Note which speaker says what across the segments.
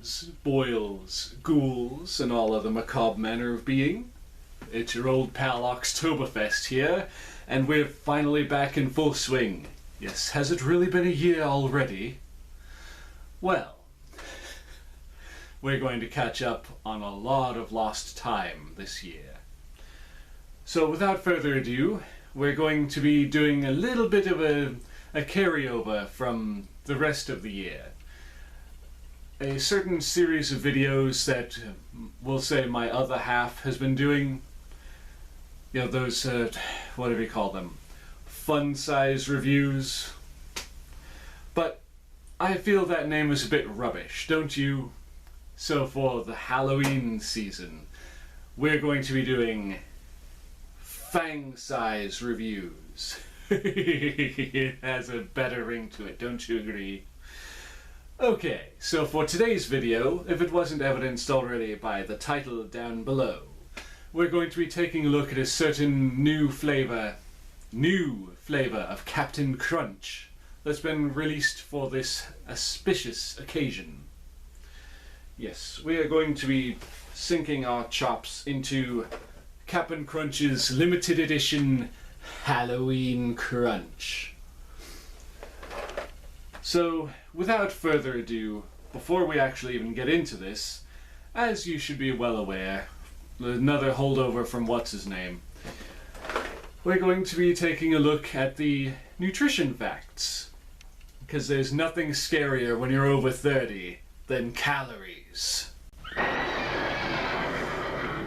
Speaker 1: Goblins, boils, ghouls, and all other macabre manner of being. It's your old pal Oktoberfest here, and we're finally back in full swing. Yes, has it really been a year already? Well, we're going to catch up on a lot of lost time this year. So without further ado, we're going to be doing a little bit of a carryover from the rest of the year. A certain series of videos that we'll say my other half has been doing. You know, those, what do we call them? Fun size reviews. But I feel that name is a bit rubbish, don't you? So for the Halloween season, we're going to be doing fang size reviews. It has a better ring to it, don't you agree? Okay, so for today's video, if it wasn't evidenced already by the title down below, we're going to be taking a look at a certain new flavor of Captain Crunch that's been released for this auspicious occasion. Yes, we are going to be sinking our chops into Captain Crunch's limited edition Halloween Crunch. So, without further ado, before we actually even get into this, as you should be well aware, another holdover from what's-his-name, we're going to be taking a look at the nutrition facts. Because there's nothing scarier when you're over 30 than calories.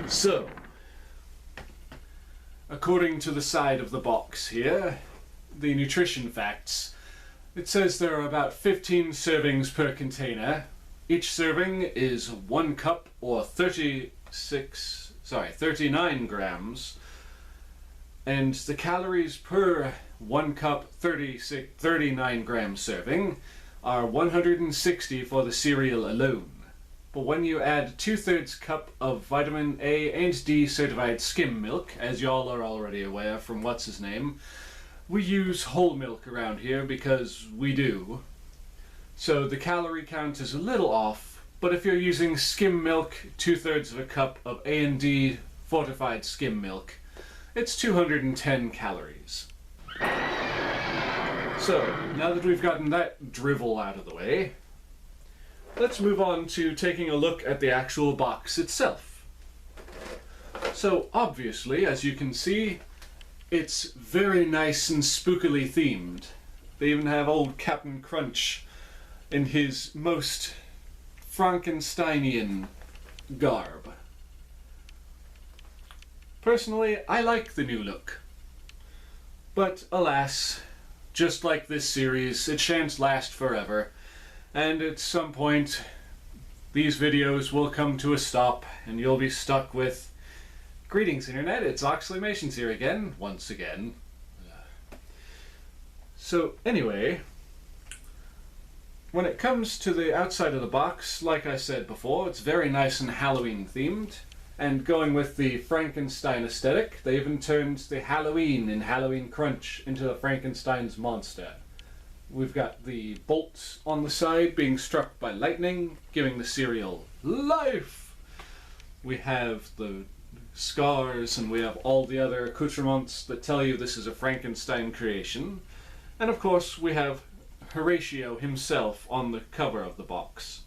Speaker 1: So, according to the side of the box here, the nutrition facts, it says there are about 15 servings per container. Each serving is 1 cup or 39 grams. And the calories per 1 cup 39 gram serving are 160 for the cereal alone. But when you add 2/3 cup of vitamin A and D certified skim milk, as y'all are already aware from what's-his-name, we use whole milk around here because we do. So the calorie count is a little off, but if you're using skim milk, 2/3 of a cup of A&D fortified skim milk, it's 210 calories. So, now that we've gotten that drivel out of the way, let's move on to taking a look at the actual box itself. So obviously, as you can see, it's very nice and spookily themed. They even have old Captain Crunch in his most Frankensteinian garb. Personally, I like the new look. But alas, just like this series, it shan't last forever, and at some point these videos will come to a stop and you'll be stuck with greetings internet, it's Oxleymations here again, once again. So anyway, when it comes to the outside of the box, like I said before, it's very nice and Halloween themed, and going with the Frankenstein aesthetic, they even turned the Halloween in Halloween Crunch into the Frankenstein's monster. We've got the bolts on the side being struck by lightning, giving the cereal life. We have the scars, and we have all the other accoutrements that tell you this is a Frankenstein creation. And of course we have Horatio himself on the cover of the box.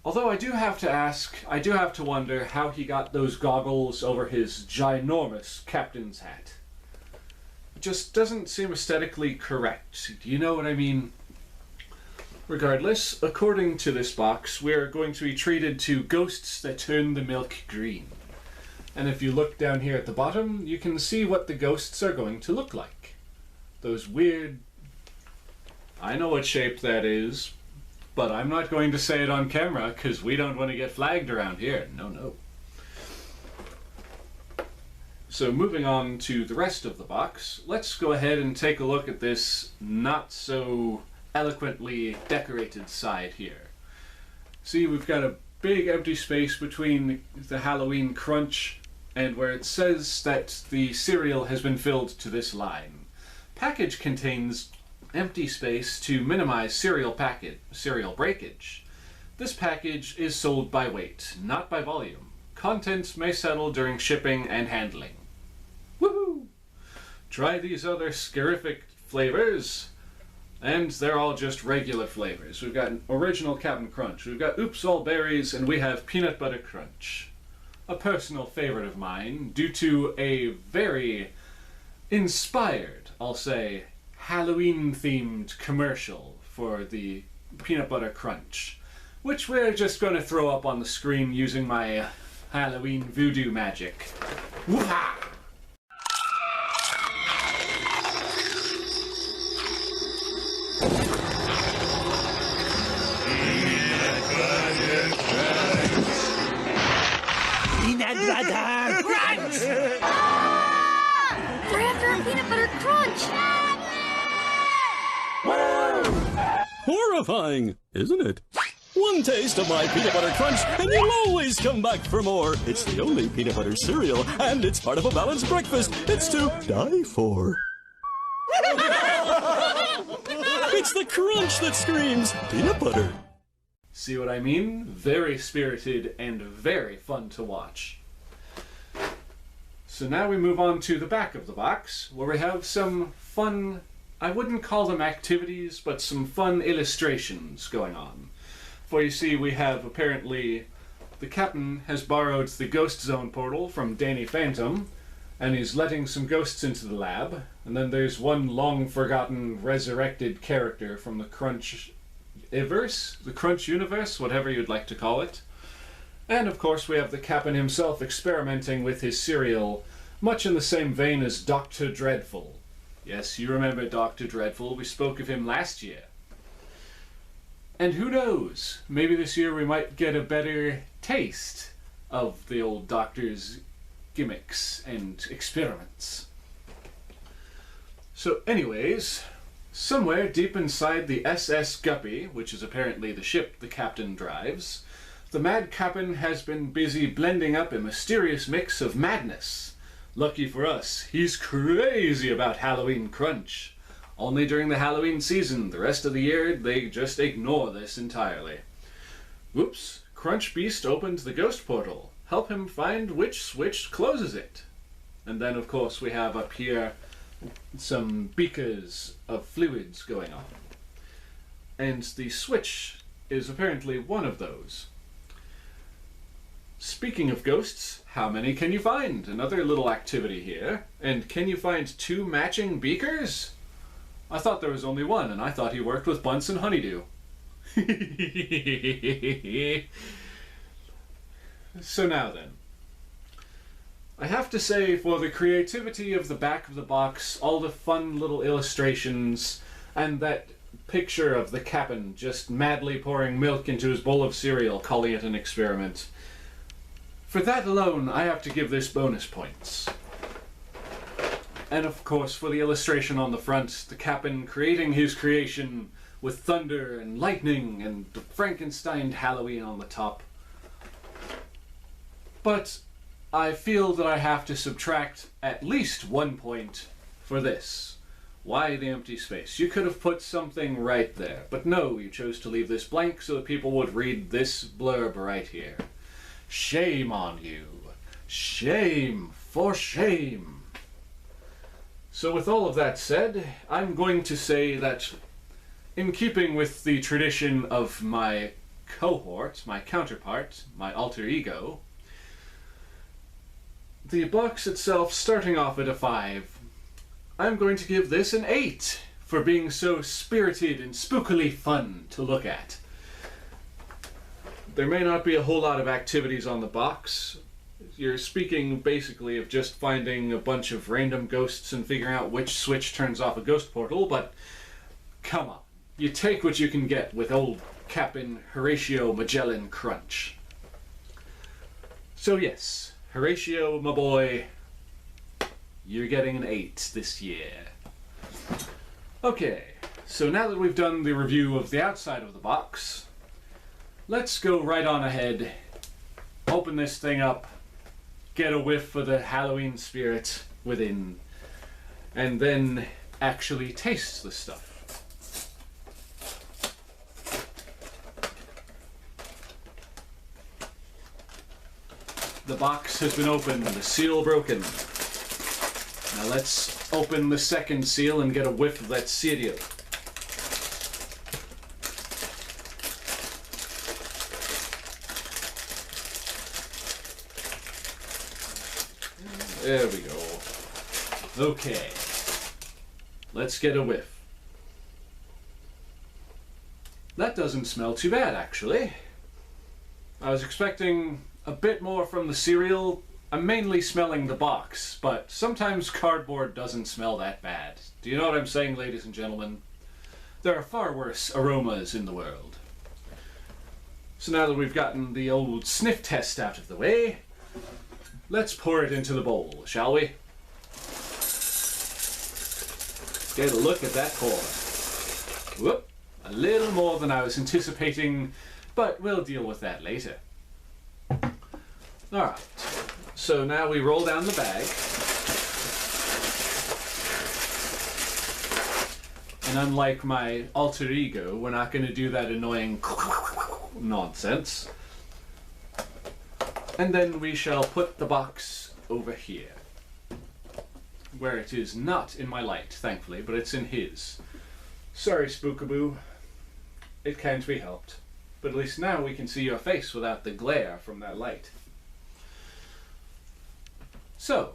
Speaker 1: Although I do have to wonder how he got those goggles over his ginormous captain's hat. It just doesn't seem aesthetically correct. Do you know what I mean? Regardless, according to this box, we're going to be treated to ghosts that turn the milk green. And if you look down here at the bottom, you can see what the ghosts are going to look like. Those weird... I know what shape that is, but I'm not going to say it on camera because we don't want to get flagged around here. No, no. So moving on to the rest of the box, let's go ahead and take a look at this not so eloquently decorated side here. See, we've got a big empty space between the Halloween Crunch and where it says that the cereal has been filled to this line. Package contains empty space to minimize cereal breakage. This package is sold by weight, not by volume. Contents may settle during shipping and handling. Woohoo! Try these other scarific flavors, and they're all just regular flavors. We've got an original Cap'n Crunch, we've got Oops All Berries, and we have Peanut Butter Crunch. A personal favorite of mine, due to a very inspired, I'll say, Halloween-themed commercial for the Peanut Butter Crunch, which we're just going to throw up on the screen using my Halloween voodoo magic. Woo-ha!
Speaker 2: Peanut butter crunch!
Speaker 3: We're after a peanut butter crunch!
Speaker 2: Horrifying, isn't it? One taste of my peanut butter crunch, and you'll always come back for more. It's the only peanut butter cereal, and it's part of a balanced breakfast. It's to die for. It's the crunch that screams peanut butter.
Speaker 1: See what I mean? Very spirited and very fun to watch. So now we move on to the back of the box, where we have some fun, I wouldn't call them activities, but some fun illustrations going on. For you see, we have apparently, the captain has borrowed the Ghost Zone portal from Danny Phantom, and he's letting some ghosts into the lab, and then there's one long-forgotten resurrected character from the Crunch-iverse, the Crunch universe, whatever you'd like to call it. And of course we have the captain himself experimenting with his cereal, much in the same vein as Dr. Dreadful. Yes, you remember Dr. Dreadful, we spoke of him last year. And who knows, maybe this year we might get a better taste of the old Doctor's gimmicks and experiments. So anyways, somewhere deep inside the SS Guppy, which is apparently the ship the captain drives, the Mad Captain has been busy blending up a mysterious mix of madness. Lucky for us, he's crazy about Halloween Crunch. Only during the Halloween season, the rest of the year they just ignore this entirely. Whoops, Crunch Beast opened the ghost portal. Help him find which switch closes it. And then of course we have up here some beakers of fluids going on. And the switch is apparently one of those. Speaking of ghosts, how many can you find? Another little activity here. And can you find 2 matching beakers? I thought there was only one, and I thought he worked with Bunsen Honeydew. So now then. I have to say, for the creativity of the back of the box, all the fun little illustrations, and that picture of the captain just madly pouring milk into his bowl of cereal, calling it an experiment, for that alone, I have to give this bonus points. And of course, for the illustration on the front, the captain creating his creation with thunder and lightning and the Frankenstein Halloween on the top. But I feel that I have to subtract at least 1 point for this. Why the empty space? You could have put something right there, but no, you chose to leave this blank so that people would read this blurb right here. Shame on you. Shame for shame. So with all of that said, I'm going to say that in keeping with the tradition of my cohort, my counterpart, my alter ego, the box itself starting off at a 5, I'm going to give this an 8 for being so spirited and spookily fun to look at. There may not be a whole lot of activities on the box. You're speaking basically of just finding a bunch of random ghosts and figuring out which switch turns off a ghost portal, but come on. You take what you can get with old Captain Horatio Magellan Crunch. So yes, Horatio, my boy, you're getting an 8 this year. Okay, so now that we've done the review of the outside of the box, let's go right on ahead, open this thing up, get a whiff of the Halloween spirit within, and then actually taste the stuff. the box has been opened, the seal broken. Now let's open the second seal and get a whiff of that cereal. There we go. Okay. Let's get a whiff. That doesn't smell too bad, actually. I was expecting a bit more from the cereal. I'm mainly smelling the box, but sometimes cardboard doesn't smell that bad. Do you know what I'm saying, ladies and gentlemen? There are far worse aromas in the world. So now that we've gotten the old sniff test out of the way, let's pour it into the bowl, shall we? Get a look at that pour. Whoop! A little more than I was anticipating, but we'll deal with that later. Alright, so now we roll down the bag. And unlike my alter ego, we're not going to do that annoying nonsense. And then we shall put the box over here, where it is not in my light, thankfully, but it's in his. Sorry, Spookaboo. It can't be helped. But at least now we can see your face without the glare from that light. So,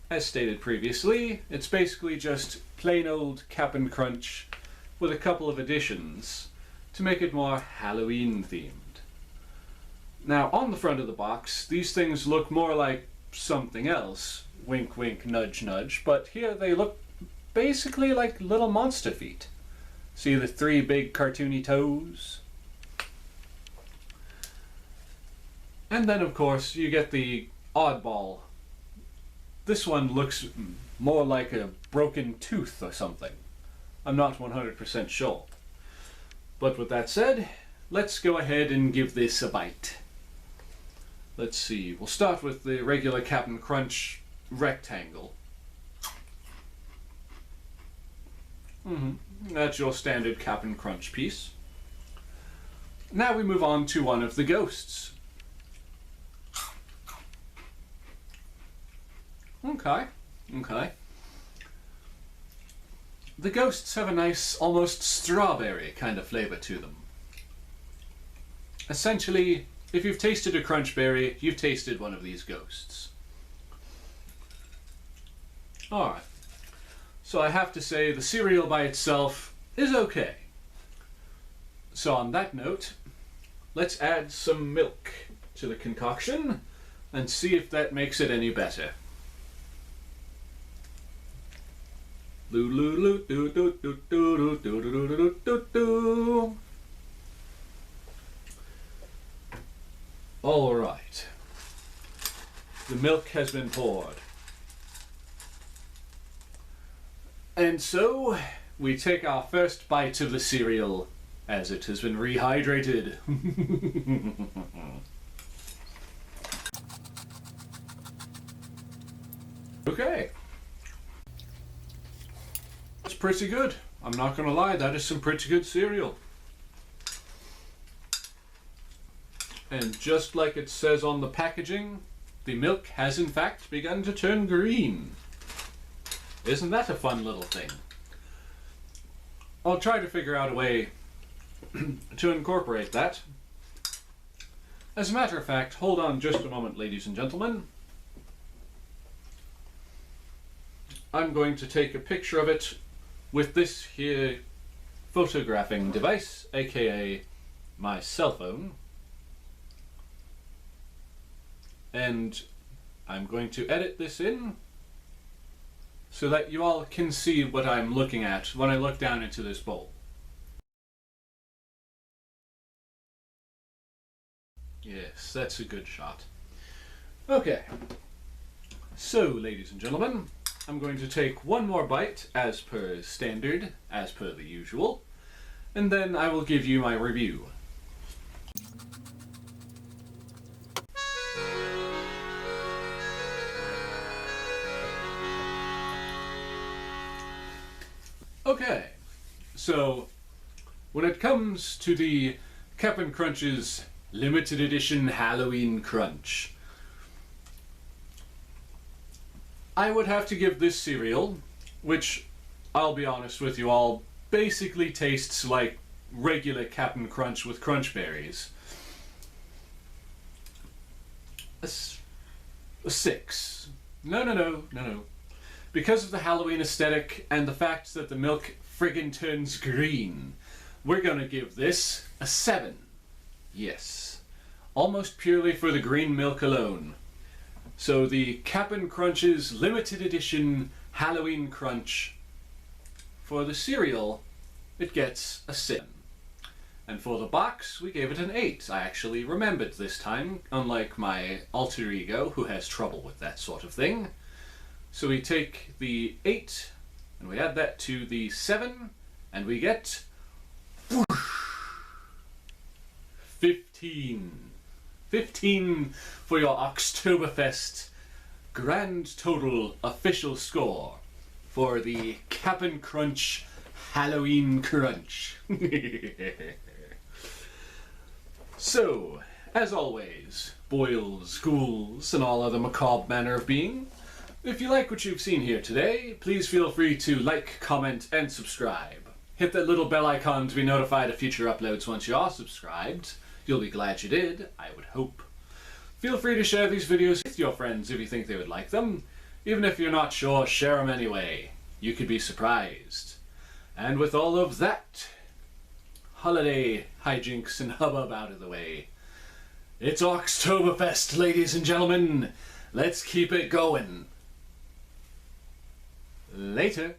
Speaker 1: as stated previously, it's basically just plain old Cap'n Crunch with a couple of additions to make it more Halloween themed. Now, on the front of the box, these things look more like something else. Wink, wink, nudge, nudge. But here they look basically like little monster feet. See the three big cartoony toes? And then, of course, you get the oddball. This one looks more like a broken tooth or something. I'm not 100% sure. But with that said, let's go ahead and give this a bite. Let's see, we'll start with the regular Cap'n Crunch rectangle. That's your standard Cap'n Crunch piece. Now we move on to one of the ghosts. Okay. The ghosts have a nice, almost strawberry kind of flavor to them. Essentially, if you've tasted a crunch berry, you've tasted one of these ghosts. Alright. So I have to say the cereal by itself is okay. So on that note, let's add some milk to the concoction and see if that makes it any better. All right. The milk has been poured. And so, we take our first bite of the cereal as it has been rehydrated. Okay. That's pretty good. I'm not gonna lie, that is some pretty good cereal. And just like it says on the packaging, the milk has in fact begun to turn green. Isn't that a fun little thing? I'll try to figure out a way to incorporate that. As a matter of fact, hold on just a moment, ladies and gentlemen. I'm going to take a picture of it with this here photographing device, aka my cell phone. And I'm going to edit this in so that you all can see what I'm looking at when I look down into this bowl. Yes, that's a good shot. Okay, so ladies and gentlemen, I'm going to take one more bite as per standard, as per the usual, and then I will give you my review. Okay, so when it comes to the Cap'n Crunch's limited edition Halloween Crunch, I would have to give this cereal, which, I'll be honest with you all, basically tastes like regular Cap'n Crunch with crunch berries, a 6. No. Because of the Halloween aesthetic and the fact that the milk friggin' turns green, we're gonna give this a 7. Yes. Almost purely for the green milk alone. So the Cap'n Crunch's limited edition Halloween Crunch, for the cereal, it gets a 7. And for the box, we gave it an 8. I actually remembered this time, unlike my alter ego, who has trouble with that sort of thing. So we take the 8, and we add that to the 7, and we get 15. 15 for your Oktoberfest grand total official score for the Cap'n Crunch Halloween Crunch. So, as always, boils, ghouls, and all other macabre manner of being, if you like what you've seen here today, please feel free to like, comment, and subscribe. Hit that little bell icon to be notified of future uploads once you are subscribed. You'll be glad you did, I would hope. Feel free to share these videos with your friends if you think they would like them. Even if you're not sure, share them anyway. You could be surprised. And with all of that holiday hijinks and hubbub out of the way, it's Oktoberfest, ladies and gentlemen. Let's keep it going. Later.